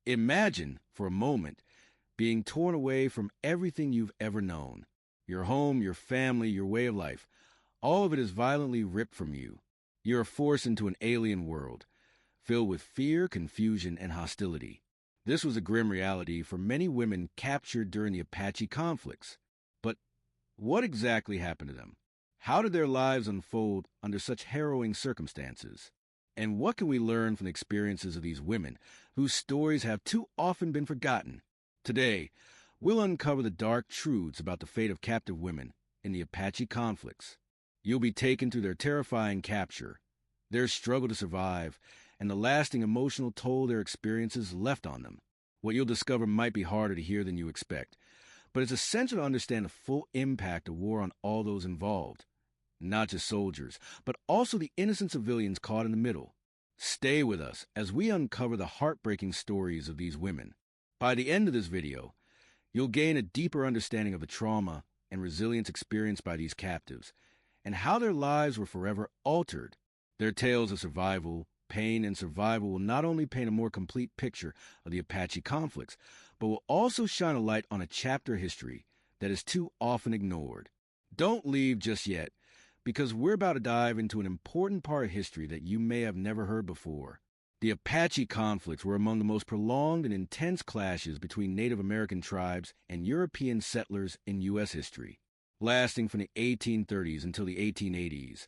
Imagine, for a moment, being torn away from everything you've ever known. Your home, your family, your way of life. All of it is violently ripped from you. You're forced into an alien world, filled with fear, confusion, and hostility. This was a grim reality for many women captured during the Apache conflicts. But what exactly happened to them? How did their lives unfold under such harrowing circumstances? And what can we learn from the experiences of these women, whose stories have too often been forgotten? Today, we'll uncover the dark truths about the fate of captive women in the Apache conflicts. You'll be taken through their terrifying capture, their struggle to survive, and the lasting emotional toll their experiences left on them. What you'll discover might be harder to hear than you expect, but it's essential to understand the full impact of war on all those involved. Not just soldiers, but also the innocent civilians caught in the middle. Stay with us as we uncover the heartbreaking stories of these women. By the end of this video, you'll gain a deeper understanding of the trauma and resilience experienced by these captives, and how their lives were forever altered. Their tales of survival, pain, and survival will not only paint a more complete picture of the Apache conflicts, but will also shine a light on a chapter of history that is too often ignored. Don't leave just yet, because we're about to dive into an important part of history that you may have never heard before. The Apache conflicts were among the most prolonged and intense clashes between Native American tribes and European settlers in U.S. history. Lasting from the 1830s until the 1880s,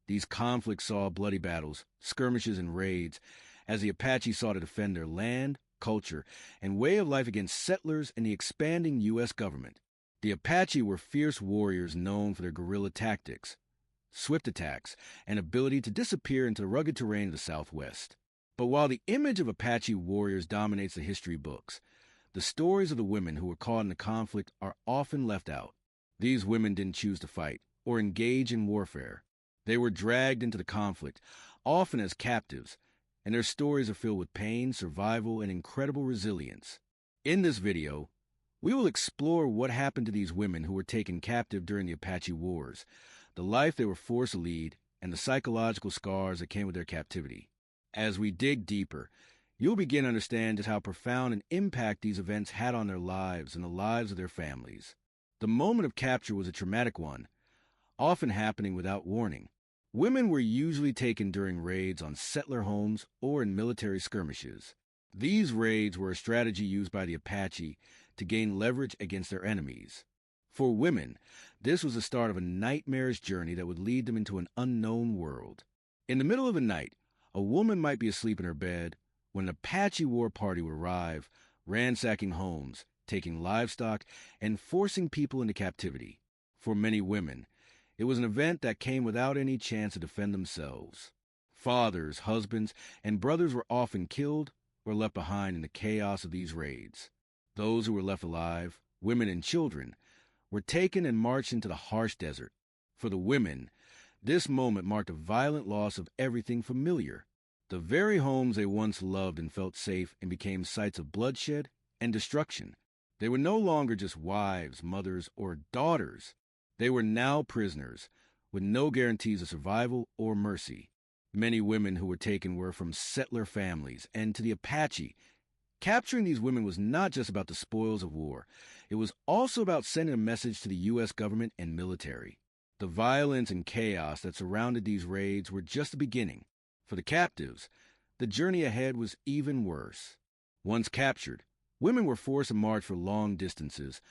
these conflicts saw bloody battles, skirmishes, and raids as the Apache sought to defend their land, culture, and way of life against settlers and the expanding U.S. government. The Apache were fierce warriors known for their guerrilla tactics, swift attacks, and ability to disappear into the rugged terrain of the Southwest. But while the image of Apache warriors dominates the history books, the stories of the women who were caught in the conflict are often left out. These women didn't choose to fight or engage in warfare. They were dragged into the conflict, often as captives, and their stories are filled with pain, survival, and incredible resilience. In this video, we will explore what happened to these women who were taken captive during the Apache Wars, the life they were forced to lead, and the psychological scars that came with their captivity. As we dig deeper, you'll begin to understand just how profound an impact these events had on their lives and the lives of their families. The moment of capture was a traumatic one, often happening without warning. Women were usually taken during raids on settler homes or in military skirmishes. These raids were a strategy used by the Apache to gain leverage against their enemies. For women, this was the start of a nightmarish journey that would lead them into an unknown world. In the middle of the night, a woman might be asleep in her bed when an Apache war party would arrive, ransacking homes, taking livestock, and forcing people into captivity. For many women, it was an event that came without any chance to defend themselves. Fathers, husbands, and brothers were often killed or left behind in the chaos of these raids. Those who were left alive, women and children, were taken and marched into the harsh desert. For the women, this moment marked a violent loss of everything familiar. The very homes they once loved and felt safe and became sites of bloodshed and destruction. They were no longer just wives, mothers, or daughters. They were now prisoners, with no guarantees of survival or mercy. Many women who were taken were from settler families, and to the Apache, capturing these women was not just about the spoils of war. It was also about sending a message to the U.S. government and military. The violence and chaos that surrounded these raids were just the beginning. For the captives, the journey ahead was even worse. Once captured, women were forced to march for long distances,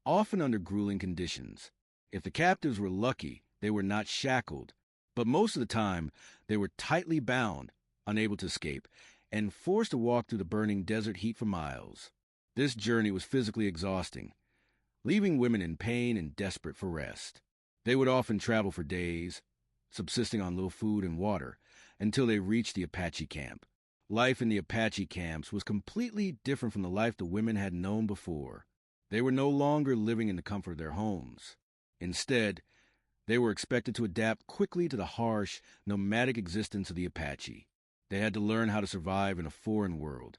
often under grueling conditions. If the captives were lucky, they were not shackled, but most of the time, they were tightly bound, unable to escape, and forced to walk through the burning desert heat for miles. This journey was physically exhausting, leaving women in pain and desperate for rest. They would often travel for days, subsisting on little food and water, until they reached the Apache camp. Life in the Apache camps was completely different from the life the women had known before. They were no longer living in the comfort of their homes. Instead, they were expected to adapt quickly to the harsh, nomadic existence of the Apache. They had to learn how to survive in a foreign world,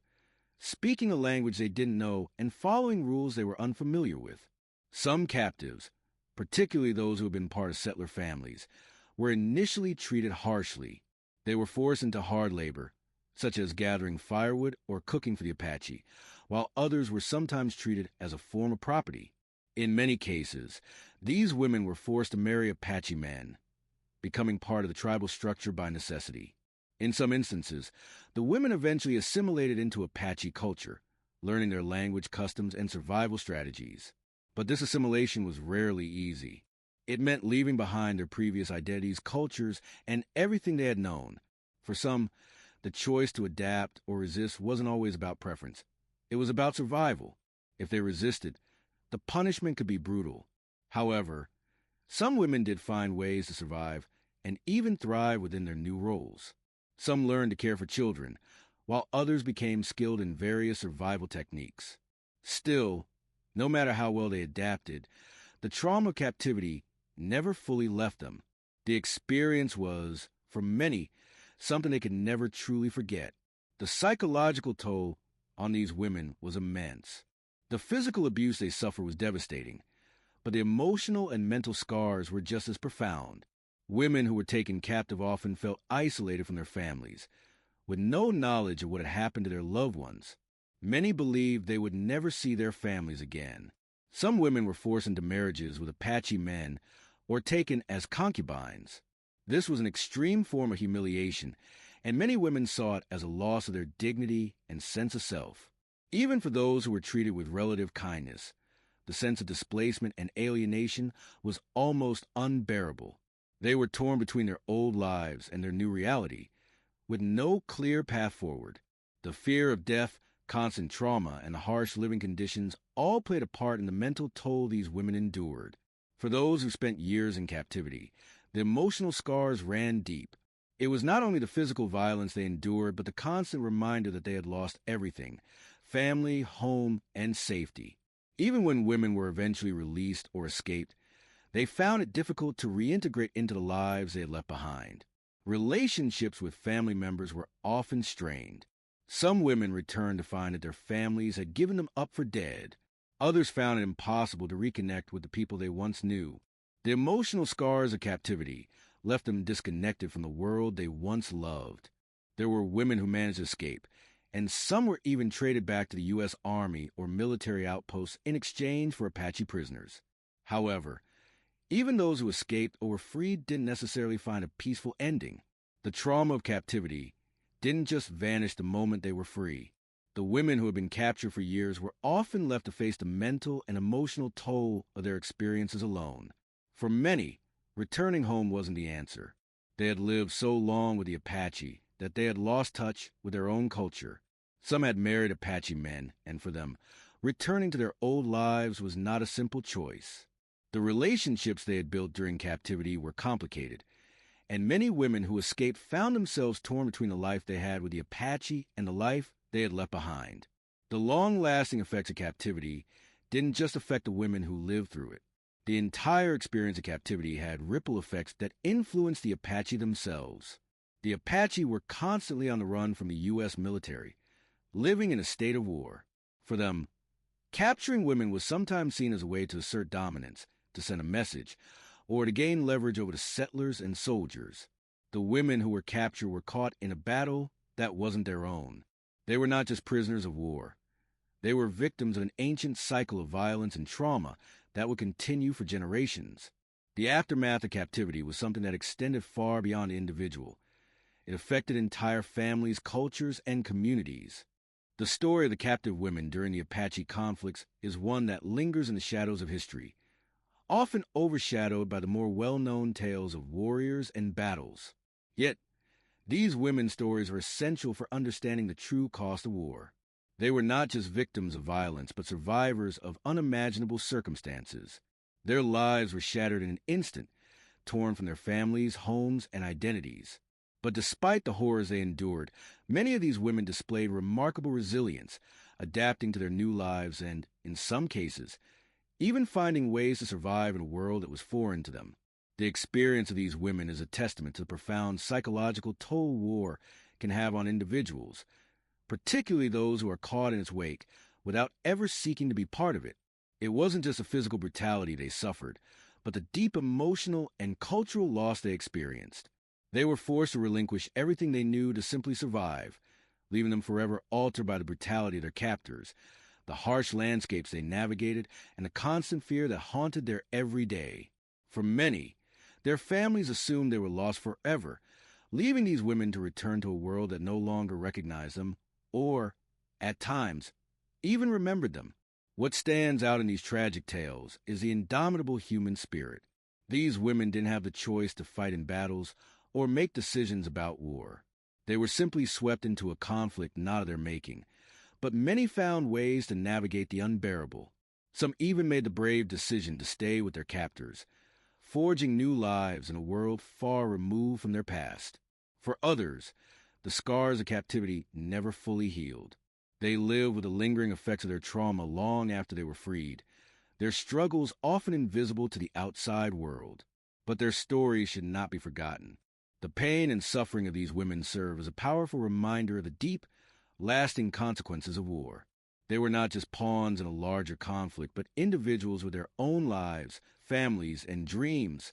speaking a language they didn't know and following rules they were unfamiliar with. Some captives, particularly those who had been part of settler families, were initially treated harshly. They were forced into hard labor, such as gathering firewood or cooking for the Apache, while others were sometimes treated as a form of property. In many cases, these women were forced to marry Apache men, becoming part of the tribal structure by necessity. In some instances, the women eventually assimilated into Apache culture, learning their language, customs, and survival strategies. But this assimilation was rarely easy. It meant leaving behind their previous identities, cultures, and everything they had known. For some, the choice to adapt or resist wasn't always about preference. It was about survival. If they resisted, the punishment could be brutal. However, some women did find ways to survive and even thrive within their new roles. Some learned to care for children, while others became skilled in various survival techniques. Still, no matter how well they adapted, the trauma of captivity never fully left them. The experience was, for many, something they could never truly forget. The psychological toll on these women was immense. The physical abuse they suffered was devastating, but the emotional and mental scars were just as profound. Women who were taken captive often felt isolated from their families, with no knowledge of what had happened to their loved ones. Many believed they would never see their families again. Some women were forced into marriages with Apache men or taken as concubines. This was an extreme form of humiliation, and many women saw it as a loss of their dignity and sense of self. Even for those who were treated with relative kindness, the sense of displacement and alienation was almost unbearable. They were torn between their old lives and their new reality, with no clear path forward. The fear of death, constant trauma, and the harsh living conditions all played a part in the mental toll these women endured. For those who spent years in captivity, the emotional scars ran deep. It was not only the physical violence they endured, but the constant reminder that they had lost everything: family, home, and safety. Even when women were eventually released or escaped, they found it difficult to reintegrate into the lives they had left behind. Relationships with family members were often strained. Some women returned to find that their families had given them up for dead. Others found it impossible to reconnect with the people they once knew. The emotional scars of captivity left them disconnected from the world they once loved. There were women who managed to escape, and some were even traded back to the U.S. Army or military outposts in exchange for Apache prisoners. However, even those who escaped or were freed didn't necessarily find a peaceful ending. The trauma of captivity didn't just vanish the moment they were free. The women who had been captured for years were often left to face the mental and emotional toll of their experiences alone. For many, returning home wasn't the answer. They had lived so long with the Apache that they had lost touch with their own culture. Some had married Apache men, and for them, returning to their old lives was not a simple choice. The relationships they had built during captivity were complicated, and many women who escaped found themselves torn between the life they had with the Apache and the life they had left behind. The long-lasting effects of captivity didn't just affect the women who lived through it. The entire experience of captivity had ripple effects that influenced the Apache themselves. The Apache were constantly on the run from the U.S. military, living in a state of war. For them, capturing women was sometimes seen as a way to assert dominance, to send a message, or to gain leverage over the settlers and soldiers. The women who were captured were caught in a battle that wasn't their own. They were not just prisoners of war. They were victims of an ancient cycle of violence and trauma that would continue for generations. The aftermath of captivity was something that extended far beyond the individual. It affected entire families, cultures, and communities. The story of the captive women during the Apache conflicts is one that lingers in the shadows of history, often overshadowed by the more well-known tales of warriors and battles. Yet, these women's stories are essential for understanding the true cost of war. They were not just victims of violence, but survivors of unimaginable circumstances. Their lives were shattered in an instant, torn from their families, homes, and identities. But despite the horrors they endured, many of these women displayed remarkable resilience, adapting to their new lives and, in some cases, even finding ways to survive in a world that was foreign to them. The experience of these women is a testament to the profound psychological toll war can have on individuals, particularly those who are caught in its wake without ever seeking to be part of it. It wasn't just the physical brutality they suffered, but the deep emotional and cultural loss they experienced. They were forced to relinquish everything they knew to simply survive, leaving them forever altered by the brutality of their captors, the harsh landscapes they navigated, and the constant fear that haunted their every day. For many, their families assumed they were lost forever, leaving these women to return to a world that no longer recognized them, or, at times, even remembered them. What stands out in these tragic tales is the indomitable human spirit. These women didn't have the choice to fight in battles or make decisions about war. They were simply swept into a conflict not of their making, but many found ways to navigate the unbearable. Some even made the brave decision to stay with their captors, forging new lives in a world far removed from their past. For others, the scars of captivity never fully healed. They lived with the lingering effects of their trauma long after they were freed, their struggles often invisible to the outside world. But their stories should not be forgotten. The pain and suffering of these women serve as a powerful reminder of the deep, lasting consequences of war. They were not just pawns in a larger conflict, but individuals with their own lives, families, and dreams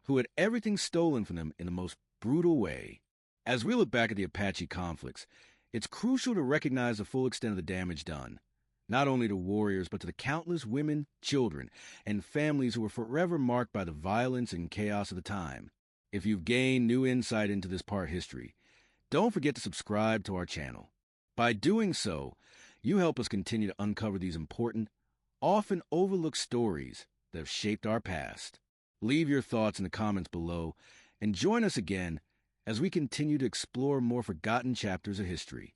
who had everything stolen from them in the most brutal way. As we look back at the Apache conflicts, it's crucial to recognize the full extent of the damage done, not only to warriors, but to the countless women, children, and families who were forever marked by the violence and chaos of the time. If you've gained new insight into this part of history, don't forget to subscribe to our channel. By doing so, you help us continue to uncover these important, often overlooked stories that have shaped our past. Leave your thoughts in the comments below and join us again as we continue to explore more forgotten chapters of history.